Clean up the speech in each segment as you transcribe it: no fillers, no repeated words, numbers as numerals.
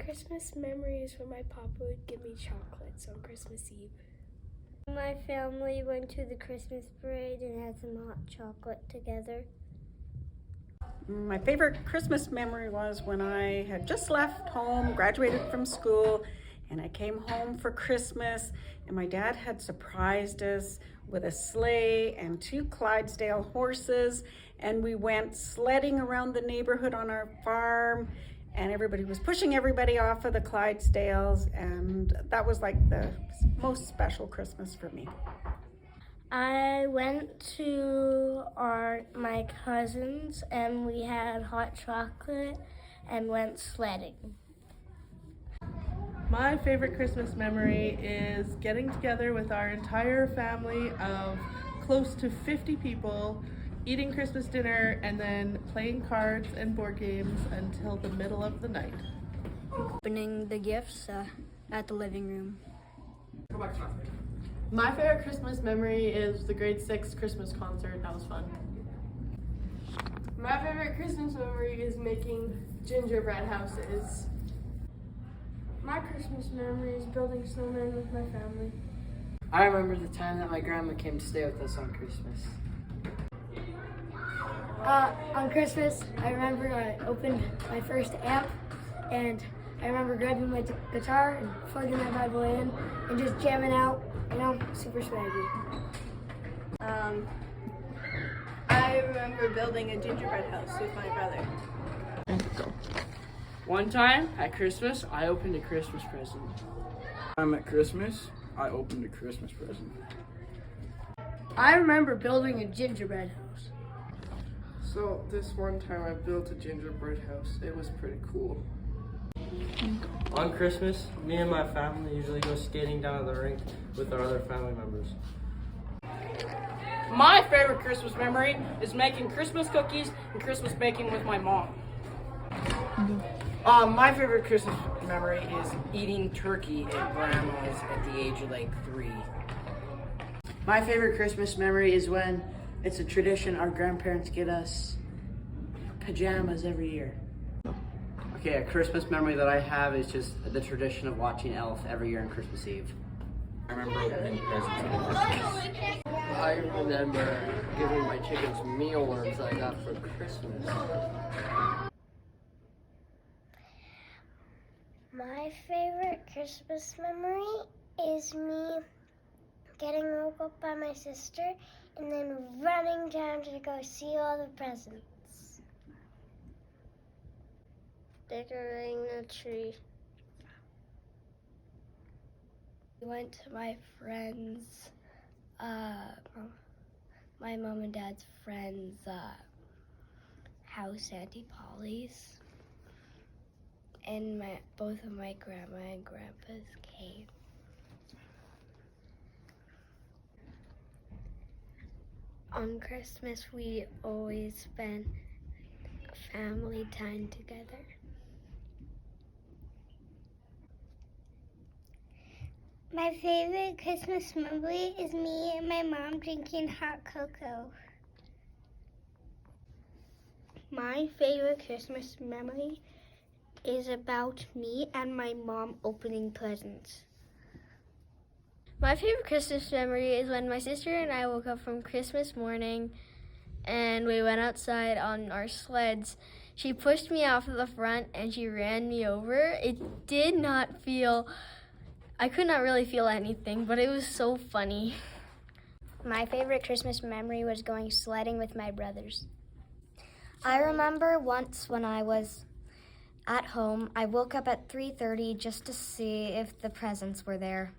Christmas memory is when my papa would give me chocolates on Christmas Eve. My family went to the Christmas parade and had some hot chocolate together. My favorite Christmas memory was when I had just left home, graduated from school, and I came home for Christmas, and my dad had surprised us with a sleigh and 2 Clydesdale horses, and we went sledding around the neighborhood on our farm, and everybody was pushing everybody off of the Clydesdales, and that was like the most special Christmas for me. I went to my cousins and we had hot chocolate and went sledding. My favorite Christmas memory is getting together with our entire family of close to 50 people, eating Christmas dinner, and then playing cards and board games until the middle of the night. Opening the gifts at the living room. My favorite Christmas memory is the grade 6 Christmas concert. That was fun. My favorite Christmas memory is making gingerbread houses. My Christmas memory is building snowmen with my family. I remember the time that my grandma came to stay with us on Christmas. On Christmas, I remember I opened my first amp, and I remember grabbing my guitar and plugging that bad boy in and just jamming out, super swaggy. I remember building a gingerbread house with my brother. One time at Christmas, I opened a Christmas present. At Christmas, I opened a Christmas present. I remember building a gingerbread house. So this one time I built a gingerbread house. It was pretty cool. On Christmas, me and my family usually go skating down to the rink with our other family members. My favorite Christmas memory is making Christmas cookies and Christmas baking with my mom. My favorite Christmas memory is eating turkey at Grandma's at the age of like 3. My favorite Christmas memory is when it's a tradition our grandparents get us pajamas every year. Okay, a Christmas memory that I have is just the tradition of watching Elf every year on Christmas Eve. I remember opening presents on Christmas. I remember giving my chickens mealworms I got for Christmas. My favorite Christmas memory is me getting woke up by my sister and then running down to go see all the presents. Decorating the tree. We went to my friend's, my mom and dad's friend's house, Auntie Polly's. And both of my grandma and grandpas came. On Christmas, we always spend family time together. My favorite Christmas memory is me and my mom drinking hot cocoa. My favorite Christmas memory is about me and my mom opening presents. My favorite Christmas memory is when my sister and I woke up from Christmas morning and we went outside on our sleds. She pushed me off of the front and she ran me over. It did not feel, I could not really feel anything, but it was so funny. My favorite Christmas memory was going sledding with my brothers. I remember once when I was at home, I woke up at 3:30 just to see if the presents were there.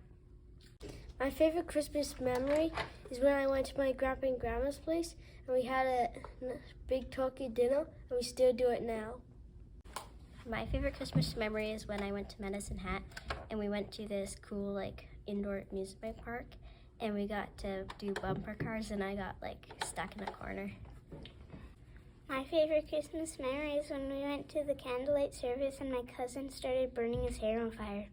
My favorite Christmas memory is when I went to my grandpa and grandma's place and we had a big turkey dinner, and we still do it now. My favorite Christmas memory is when I went to Medicine Hat and we went to this cool indoor amusement park and we got to do bumper cars and I got stuck in a corner. My favorite Christmas memory is when we went to the candlelight service and my cousin started burning his hair on fire.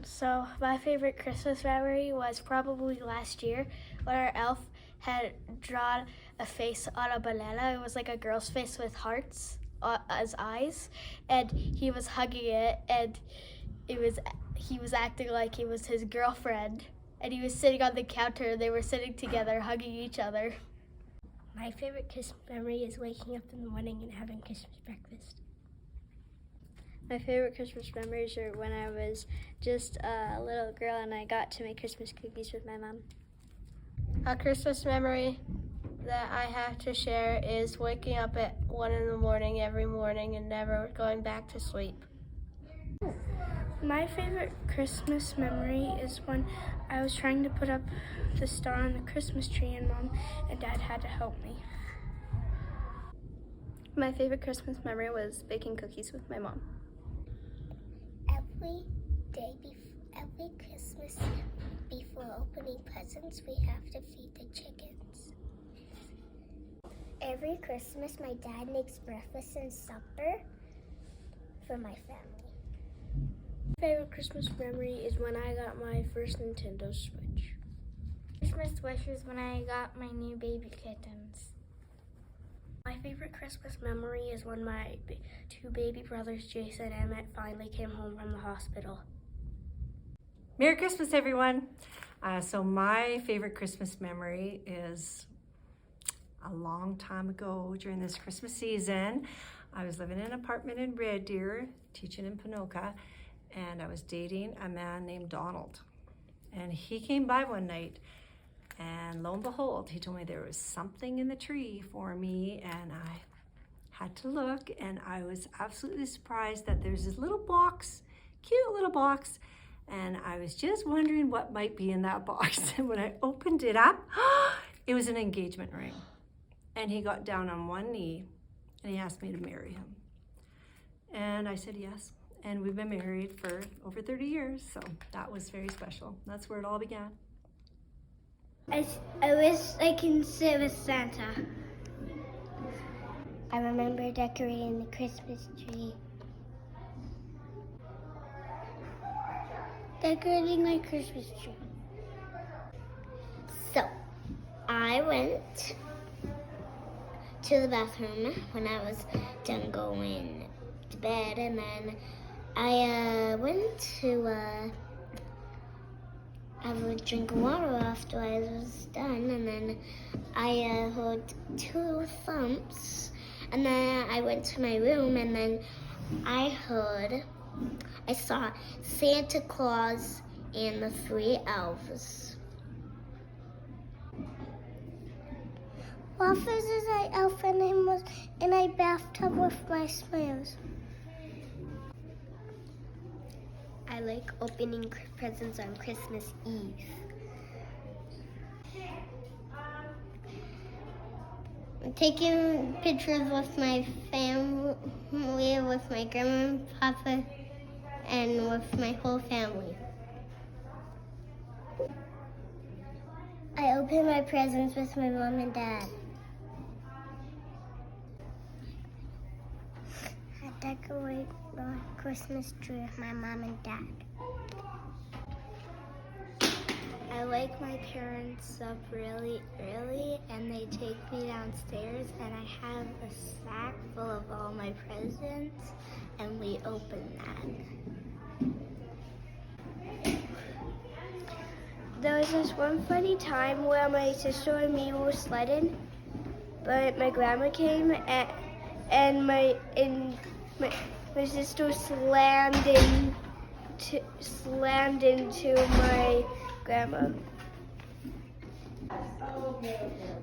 So my favorite Christmas memory was probably last year when our elf had drawn a face on a banana. It was like a girl's face with hearts. eyes, and he was hugging it, and he was acting like it was his girlfriend, and he was sitting on the counter. They were sitting together, hugging each other. My favorite Christmas memory is waking up in the morning and having Christmas breakfast. My favorite Christmas memories are when I was just a little girl and I got to make Christmas cookies with my mom. A Christmas memory that I have to share is waking up at 1 in the morning every morning and never going back to sleep. My favorite Christmas memory is when I was trying to put up the star on the Christmas tree and Mom and Dad had to help me. My favorite Christmas memory was baking cookies with my mom. Every Christmas before opening presents, we have to feed the chickens. Every Christmas, my dad makes breakfast and supper for my family. My favorite Christmas memory is when I got my first Nintendo Switch. Christmas wish is when I got my new baby kittens. My favorite Christmas memory is when my two baby brothers, Jason and Emmett, finally came home from the hospital. Merry Christmas, everyone. So my favorite Christmas memory is a long time ago during this Christmas season. I was living in an apartment in Red Deer, teaching in Ponoka, and I was dating a man named Donald. And he came by one night, and lo and behold, he told me there was something in the tree for me, and I had to look, and I was absolutely surprised that there's this little box, cute little box, and I was just wondering what might be in that box. And when I opened it up, it was an engagement ring. And he got down on one knee and he asked me to marry him. And I said yes. And we've been married for over 30 years. So that was very special. That's where it all began. I wish I can sit with Santa. I remember decorating the Christmas tree. Decorating my Christmas tree. So, I went to the bathroom when I was done going to bed, and then I went to have a drink of water after I was done, and then I heard two thumps, and then I went to my room, and then I saw Santa Claus and the three elves. What is I elf and I was in a bathtub with my swears? I like opening presents on Christmas Eve. Taking pictures with my family, with my grandma and papa, and with my whole family. I open my presents with my mom and dad. I decorate the Christmas tree with my mom and dad. I wake my parents up really early and they take me downstairs and I have a sack full of all my presents and we open that. There was this one funny time where my sister and me were sledding, but my grandma came and my sister slammed into my grandma.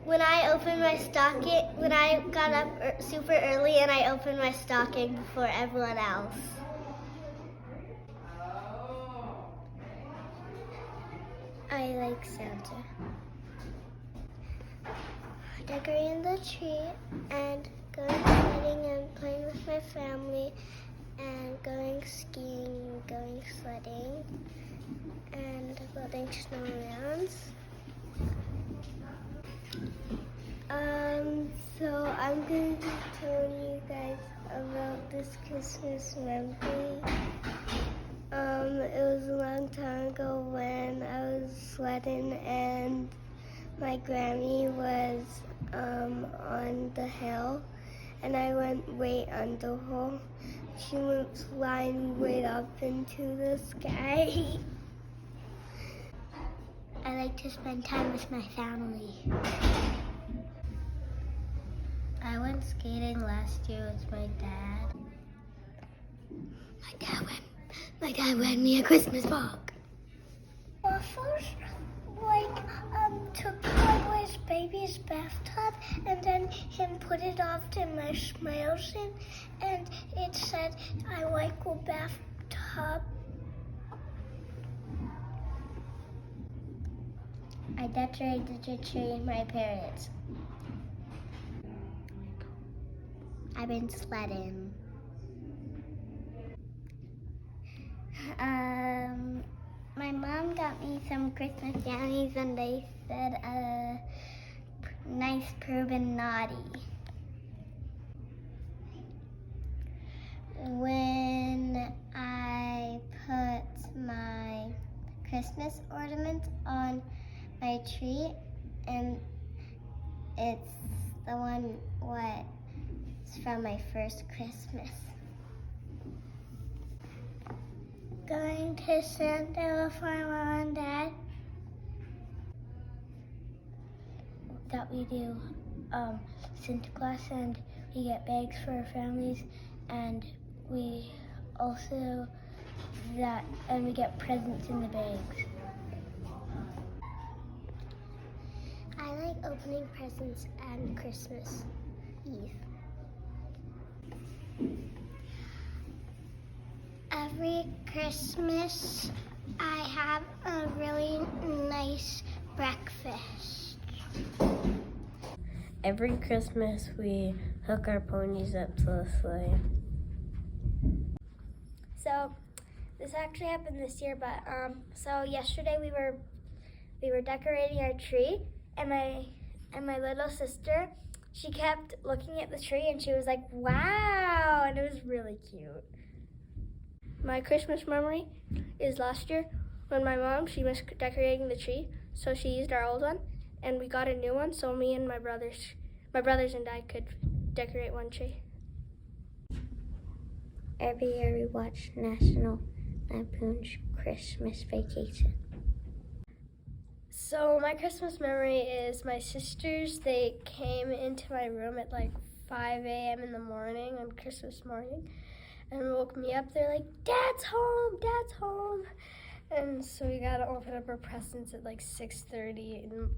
When I opened my stocking, when I got up super early and I opened my stocking before everyone else. I like Santa. Decorating the tree and going sledding and playing with my family and going skiing, going sledding and building snowmans. So I'm going to tell you guys about this Christmas memory. It was a long time ago when I was sledding and my Grammy was on the hill and I went right under her. She went flying right up into the sky. I like to spend time with my family. I went skating last year with my dad. My dad ran me a Christmas bug. Well, first, took my boy's baby's bathtub and then him put it off to my smiles in, and it said, "I like a bathtub." I decorated the tree with my parents. I've been sledding. My mom got me some Christmas jammies and they said nice proven naughty. When I put my Christmas ornament on my tree, and it's the one what's from my first Christmas. Going to Santa with my mom and dad. That we do Santa Claus, and we get bags for our families, and we also we get presents in the bags. I like opening presents on Christmas Eve. Every Christmas, I have a really nice breakfast. Every Christmas, we hook our ponies up to the sleigh. So, this actually happened this year, but so yesterday we were decorating our tree, and my little sister, she kept looking at the tree and she was like, "Wow!" and it was really cute. My Christmas memory is last year when my mom, she was decorating the tree, so she used our old one, and we got a new one, so me and my brothers and I could decorate one tree. Every year we watch National Lampoon's Christmas Vacation. So my Christmas memory is my sisters, they came into my room at like 5 a.m. in the morning on Christmas morning and woke me up. They're like, "Dad's home, Dad's home." And so we got to open up our presents at like 6:30, and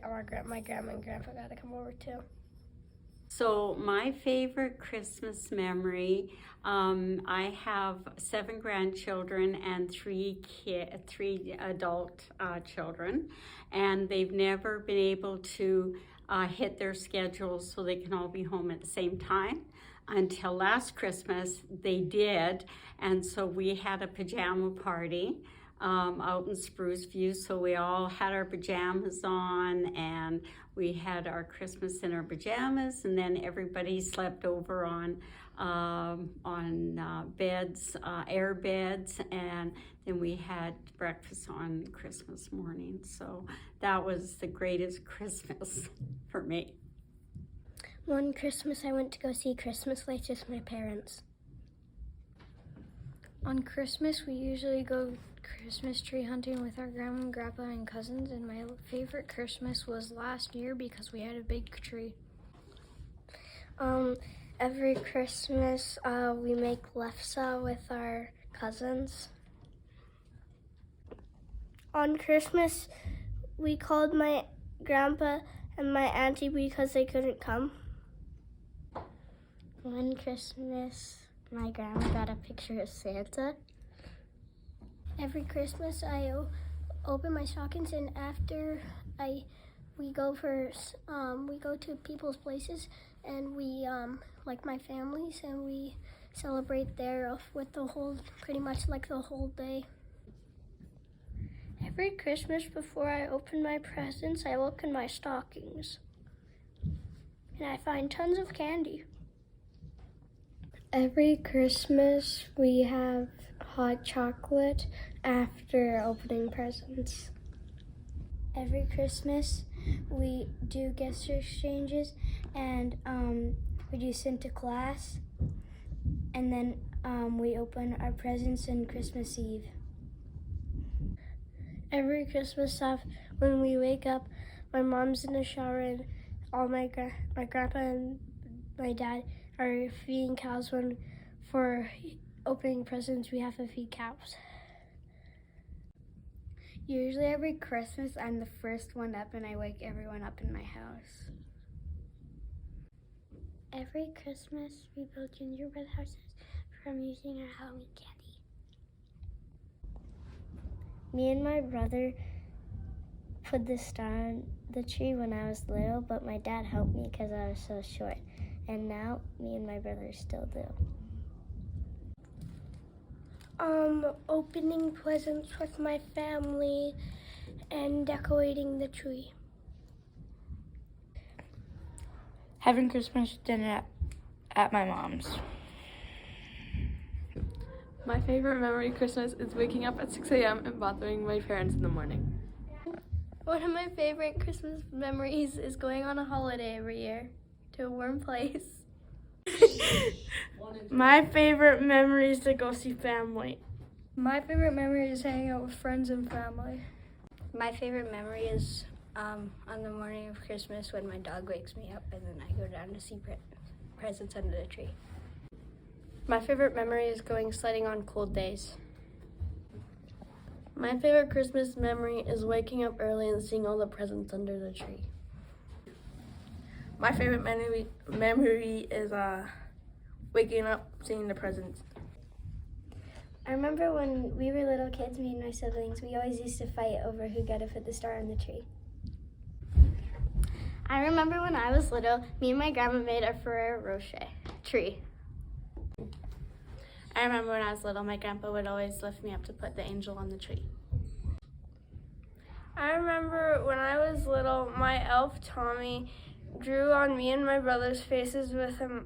my grandma and grandpa got to come over too. So my favorite Christmas memory, I have 7 grandchildren and 3 adult children, and they've never been able to hit their schedules so they can all be home at the same time. Until last Christmas, they did, and so we had a pajama party out in Spruce View, so we all had our pajamas on, and we had our Christmas in our pajamas, and then everybody slept over on beds, air beds, and then we had breakfast on Christmas morning. So that was the greatest Christmas for me. One Christmas I went to go see Christmas lights with my parents. On Christmas we usually go Christmas tree hunting with our grandma and grandpa and cousins, and my favorite Christmas was last year because we had a big tree. Every Christmas we make lefse with our cousins. On Christmas we called my grandpa and my auntie because they couldn't come. One Christmas, my grandma got a picture of Santa. Every Christmas I open my stockings, and after we go to people's places, and we like my families, and we celebrate there with pretty much like the whole day. Every Christmas before I open my presents, I look in my stockings and I find tons of candy. Every Christmas we have hot chocolate after opening presents. Every Christmas we do gift exchanges, and we do Sinterklaas, and then we open our presents on Christmas Eve. Every Christmas when we wake up, my mom's in the shower and all my grandpa and my dad are feeding cows. When for opening presents, we have to feed cows. Usually every Christmas, I'm the first one up and I wake everyone up in my house. Every Christmas, we build gingerbread houses from using our Halloween candy. Me and my brother put the star on the tree when I was little, but my dad helped me because I was so short. And now, me and my brother still do. Opening presents with my family and decorating the tree. Having Christmas dinner at my mom's. My favorite memory of Christmas is waking up at 6 a.m. and bothering my parents in the morning. One of my favorite Christmas memories is going on a holiday every year to a warm place. My favorite memory is to go see family. My favorite memory is hanging out with friends and family. My favorite memory is on the morning of Christmas when my dog wakes me up and then I go down to see presents under the tree. My favorite memory is going sledding on cold days. My favorite Christmas memory is waking up early and seeing all the presents under the tree. My favorite memory is waking up, seeing the presents. I remember when we were little kids, me and my siblings, we always used to fight over who got to put the star on the tree. I remember when I was little, me and my grandma made a Ferrero Rocher tree. I remember when I was little, my grandpa would always lift me up to put the angel on the tree. I remember when I was little, my elf Tommy drew on me and my brother's faces with a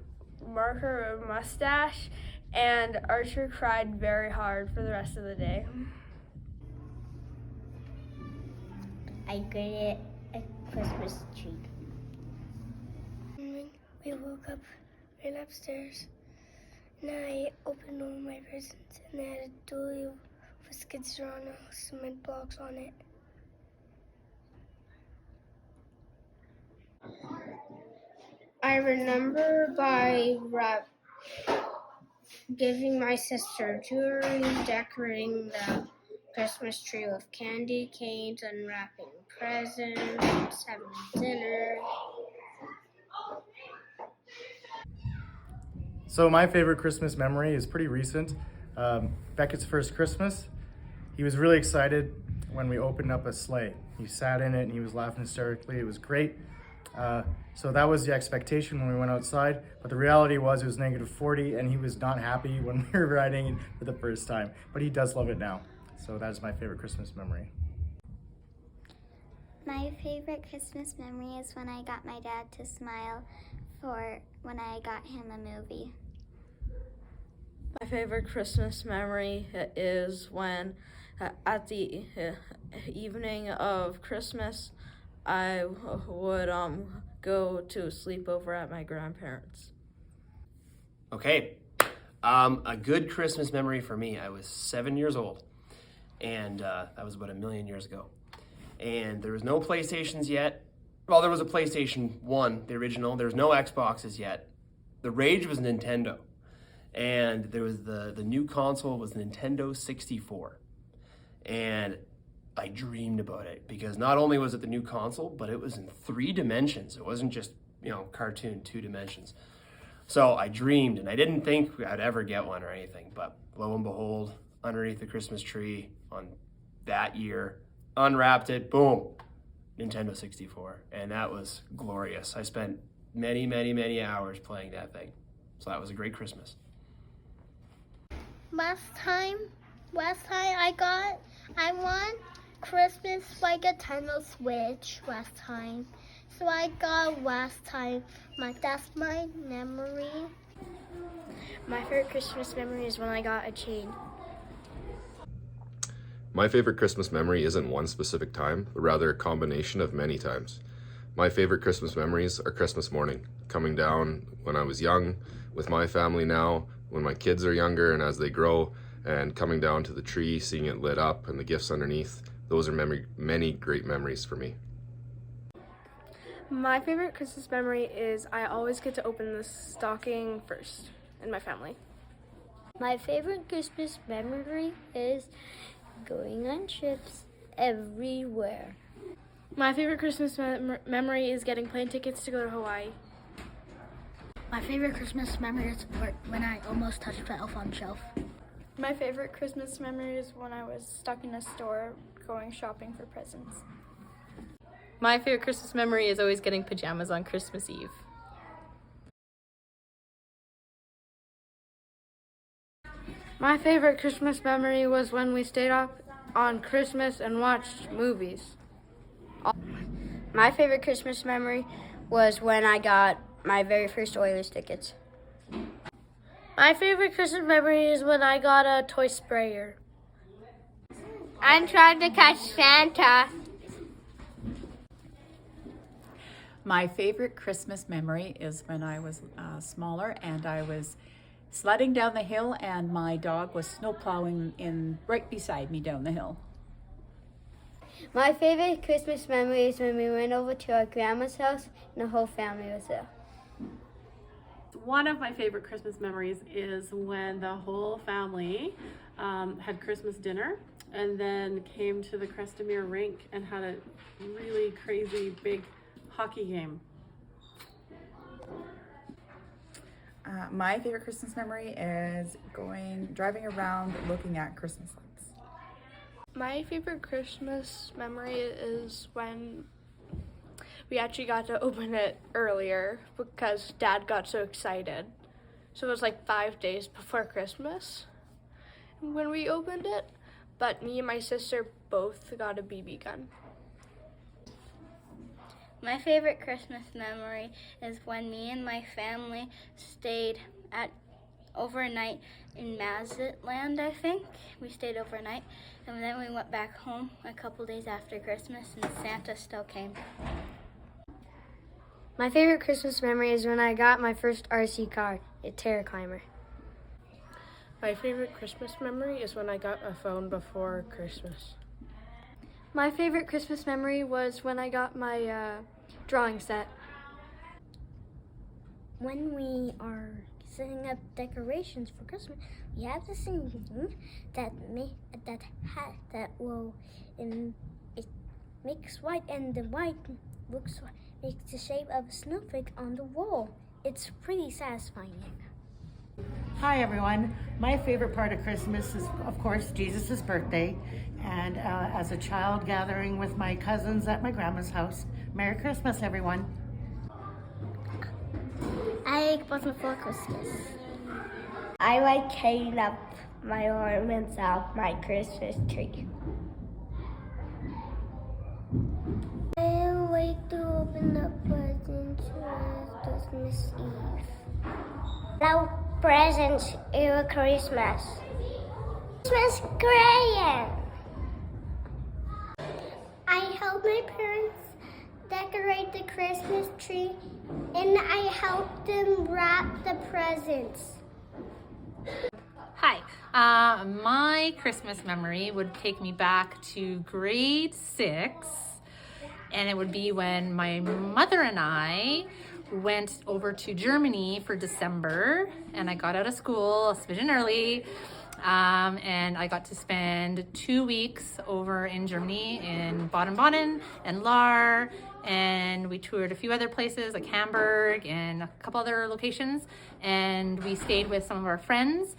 marker or mustache, and Archer cried very hard for the rest of the day. I created a Christmas tree. We woke up, ran upstairs, and I opened all my presents, and they had a doily with skids drawn on cement blocks on it. I remember by giving my sister jewelry, decorating the Christmas tree with candy canes, unwrapping presents, having dinner. So my favorite Christmas memory is pretty recent. Beckett's first Christmas. He was really excited when we opened up a sleigh. He sat in it and he was laughing hysterically. It was great. So that was the expectation when we went outside, but the reality was it was -40 and he was not happy when we were riding it for the first time, but he does love it now. So that is my favorite Christmas memory. My favorite Christmas memory is when I got my dad to smile for when I got him a movie. My favorite Christmas memory is when at the evening of Christmas, I would go to a sleepover at my grandparents'. Okay, a good Christmas memory for me. I was 7 years old, and that was about 1,000,000 years ago. And there was no PlayStations yet. Well, there was a PlayStation 1, the original. There was no Xboxes yet. The rage was Nintendo. And there was the new console was Nintendo 64. And I dreamed about it because not only was it the new console, but it was in 3 dimensions. It wasn't just, cartoon 2 dimensions. So I dreamed, and I didn't think I'd ever get one or anything, but lo and behold, underneath the Christmas tree on that year, unwrapped it, boom, Nintendo 64. And that was glorious. I spent many, many, many hours playing that thing. So that was a great Christmas. Last time I won Christmas by Nintendo Switch last time. So I got last time. That's my memory. My favorite Christmas memory is when I got a chain. My favorite Christmas memory isn't one specific time, but rather a combination of many times. My favorite Christmas memories are Christmas morning. coming down when I was young with my family now, when my kids are younger and as they grow, and coming down to the tree, seeing it lit up and the gifts underneath. Those are many great memories for me. My favorite Christmas memory is I always get to open the stocking first in my family. My favorite Christmas memory is going on trips everywhere. My favorite Christmas memory is getting plane tickets to go to Hawaii. My favorite Christmas memory is when I almost touched the elf on the shelf. My favorite Christmas memory is when I was stuck in a store going shopping for presents. My favorite Christmas memory is always getting pajamas on Christmas Eve. My favorite Christmas memory was when we stayed up on Christmas and watched movies. My favorite Christmas memory was when I got my very first Oilers tickets. My favorite Christmas memory is when I got a toy sprayer. I'm trying to catch Santa. My favorite Christmas memory is when I was smaller and I was sledding down the hill and my dog was snowplowing right beside me down the hill. My favorite Christmas memory is when we went over to our grandma's house and the whole family was there. One of my favorite Christmas memories is when the whole family had Christmas dinner and then came to the Crestomere rink and had a really crazy big hockey game. My favorite Christmas memory is driving around looking at Christmas lights. My favorite Christmas memory is when we actually got to open it earlier because Dad got so excited. So it was like 5 days before Christmas when we opened it, but me and my sister both got a BB gun. My favorite Christmas memory is when me and my family stayed overnight in Mazatlan, I think. We stayed overnight, and then we went back home a couple days after Christmas, and Santa still came. My favorite Christmas memory is when I got my first RC car, a Terra Climber. My favorite Christmas memory is when I got a phone before Christmas. My favorite Christmas memory was when I got my drawing set. When we are setting up decorations for Christmas, we have this thing that will it makes white, and the white makes the shape of a snowflake on the wall. It's pretty satisfying. Hi everyone. My favorite part of Christmas is, of course, Jesus' birthday. And as a child gathering with my cousins at my grandma's house. Merry Christmas, everyone. I like what's before Christmas. I like hanging up my ornaments off my Christmas tree. I like to open up presents on Christmas Eve. No presents in Christmas. Christmas crayon. I help my parents decorate the Christmas tree, and I help them wrap the presents. Hi, my Christmas memory would take me back to grade 6, and it would be when my mother and I went over to Germany for December, and I got out of school a smidgen early. And I got to spend 2 weeks over in Germany in Baden-Baden and Lahr, and we toured a few other places like Hamburg and a couple other locations, and we stayed with some of our friends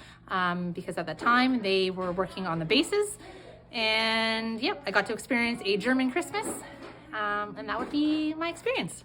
because at that time they were working on the bases, and yep, I got to experience a German Christmas, and that would be my experience.